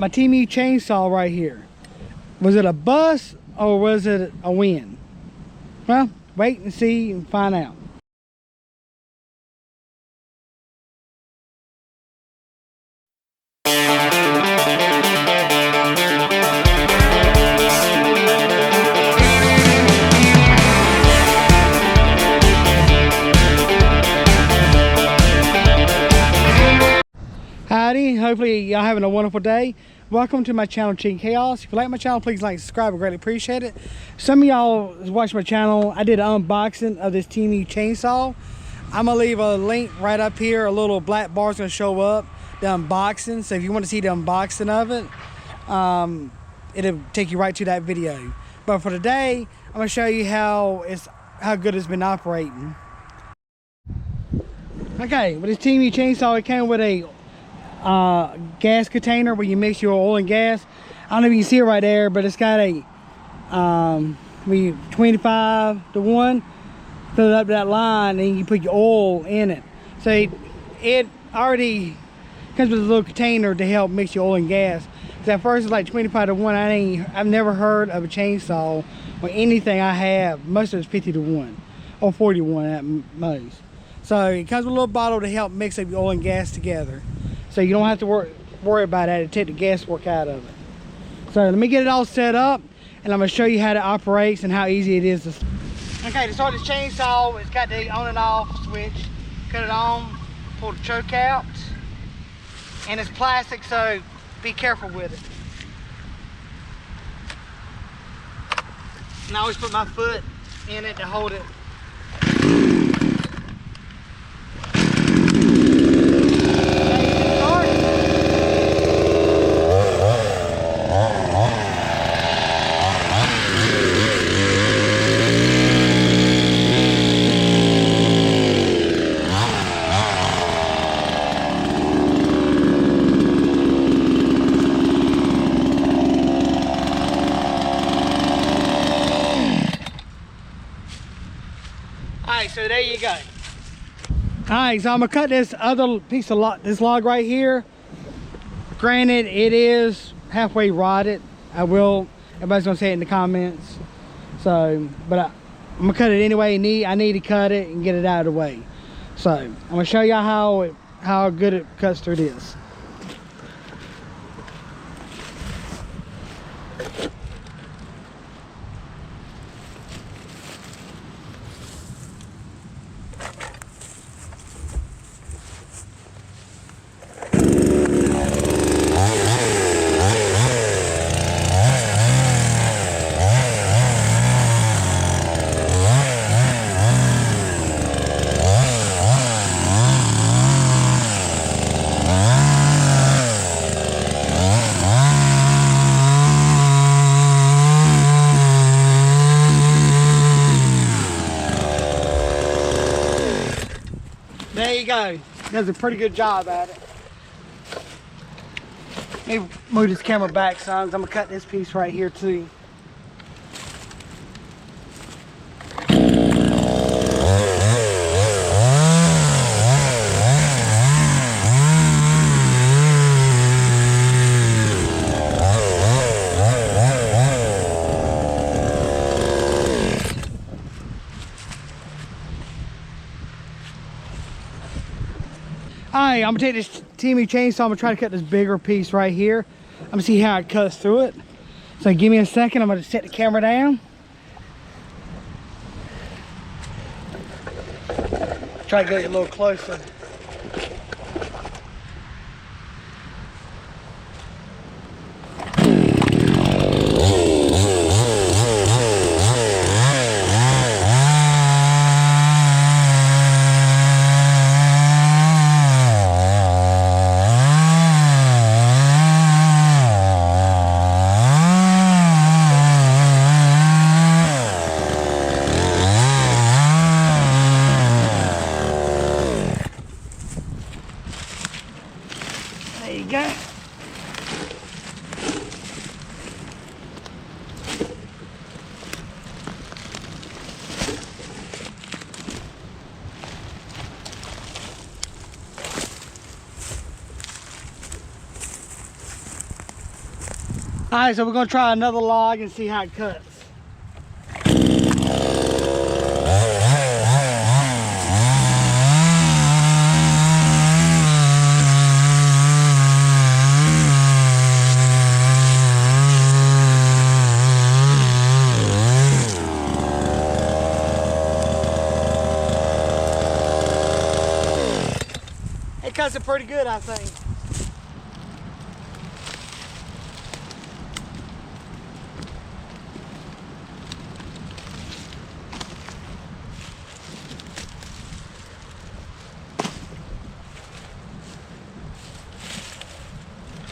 My Temu chainsaw right here. Was it a bust or was it a win? Well, wait and see and find out. Howdy, hopefully y'all having a wonderful day. Welcome to my channel, Chicken Chaos. If you like my channel, please like and subscribe. I greatly appreciate it. Some of y'all watch my channel. I did an unboxing of this Temu chainsaw. I'm gonna leave a link right up here. A little black bar is gonna show up, the unboxing. So if you want to see the unboxing of it, it'll take you right to that video. But for today, I'm gonna show you how good it's been operating. Okay, with this Temu chainsaw, it came with a gas container where you mix your oil and gas. I don't know if you can see it right there, but it's got a 25 to 1. Fill it up to that line and you put your oil in it. So it already comes with a little container to help mix your oil and gas. Because at first it's like 25 to 1. I've never heard of a chainsaw or anything I have. Most of it's 50 to 1 or 40 to 1 at most. So it comes with a little bottle to help mix up your oil and gas together. So you don't have to worry about that. It take the gas work out of it. So let me get it all set up and I'm going to show you how it operates and how easy it is to. Okay, to start this chainsaw, it's got the on and off switch. Cut it on, pull the choke out, and it's plastic, so be careful with it. And I always put my foot in it to hold it. Alright, so there you go. Alright, so I'm gonna cut this other piece of this log right here. Granted, it is halfway rotted. Everybody's gonna say it in the comments. So, but I'm gonna cut it anyway. I need to cut it and get it out of the way. So, I'm gonna show y'all how good it cuts through this. There you go. Does a pretty good job at it. Let me move this camera back, sons. I'm gonna cut this piece right here too. Alright, I'm gonna take this Temu chainsaw. I'm gonna try to cut this bigger piece right here. I'm gonna see how it cuts through it. So give me a second. I'm gonna set the camera down. Try to get it a little closer. All right, so we're gonna try another log and see how it cuts. It cuts it pretty good, I think.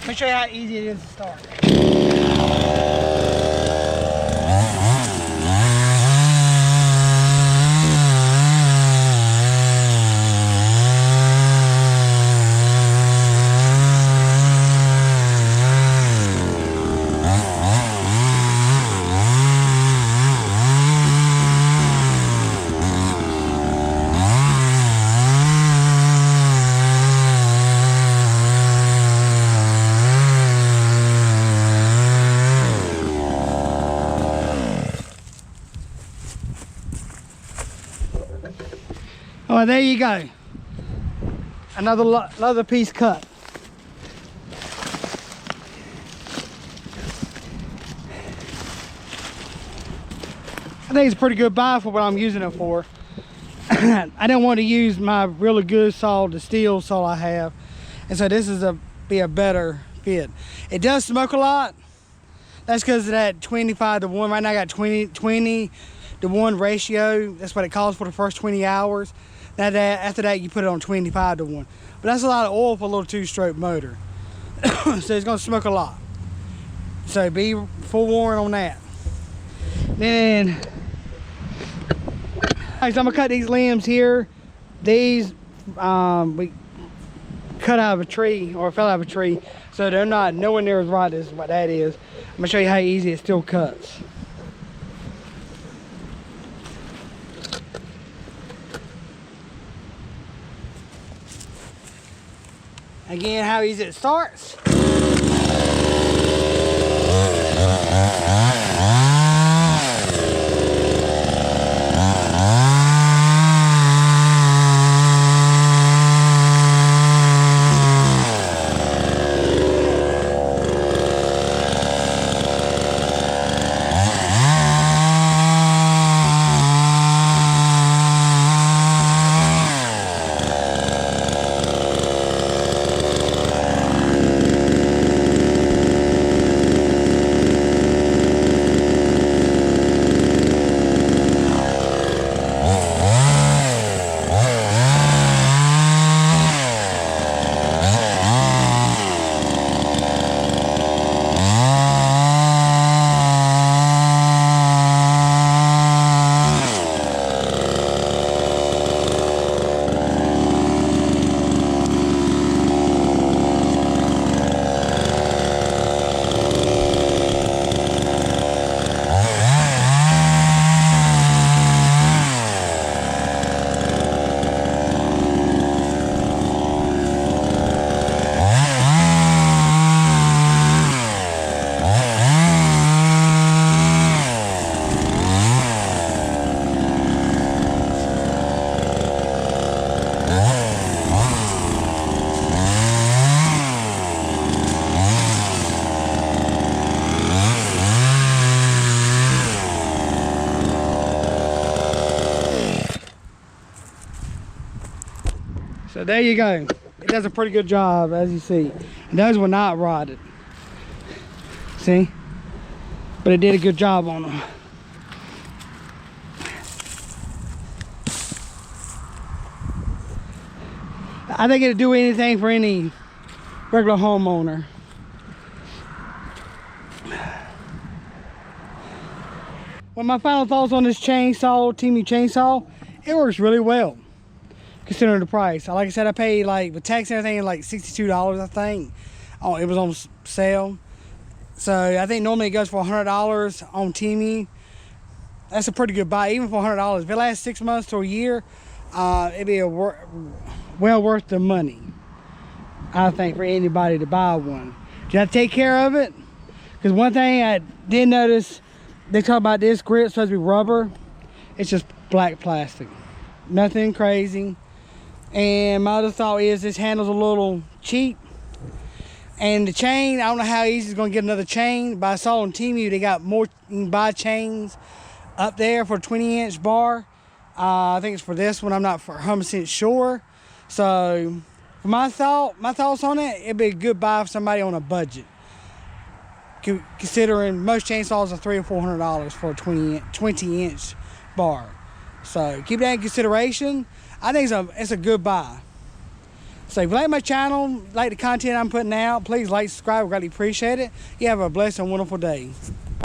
Let me show you how easy it is to start. Oh, there you go. Another piece cut. I think it's a pretty good buy for what I'm using it for. I didn't want to use my really good saw, the steel saw I have, and so this is be a better fit. It does smoke a lot. That's because of that 25 to 1. Right now I got 20 to 1 ratio. That's what it calls for the first 20 hours. Now after that you put it on 25 to 1. But that's a lot of oil for a little 2-stroke motor. So it's gonna smoke a lot. So be forewarned on that. Then, alright, so I'm gonna cut these limbs here. These we cut out of a tree, or fell out of a tree, so they're not nowhere near as right as what that is. I'm gonna show you how easy it still cuts. Again, how easy it starts. So there you go. It does a pretty good job, as you see. And those were not rotted. See? But it did a good job on them. I think it'd do anything for any regular homeowner. Well, my final thoughts on this chainsaw, Temu chainsaw, it works really well considering the price. Like I said, I paid, like, with tax and everything, like $62, I think. Oh, it was on sale. So I think normally it goes for $100 on Temu. That's a pretty good buy, even for $100. If it lasts 6 months to a year, it'd be well worth the money, I think, for anybody to buy one. You have to take care of it, Because one thing I did notice, they talk about this grip supposed to be rubber. It's just black plastic. Nothing crazy. And my other thought is this handle's a little cheap. And the chain, I don't know how easy it's going to get another chain, but I saw on Temu they got more, you can buy chains up there for a 20-inch bar. I think it's for this one, I'm not 100% sure. So, for my thoughts on it, it'd be a good buy for somebody on a budget. Considering most chainsaws are $300 or $400 for a 20-inch bar. So, keep that in consideration. I think it's a good buy. So if you like my channel, like the content I'm putting out, please like, subscribe, I greatly appreciate it. You have a blessed and wonderful day.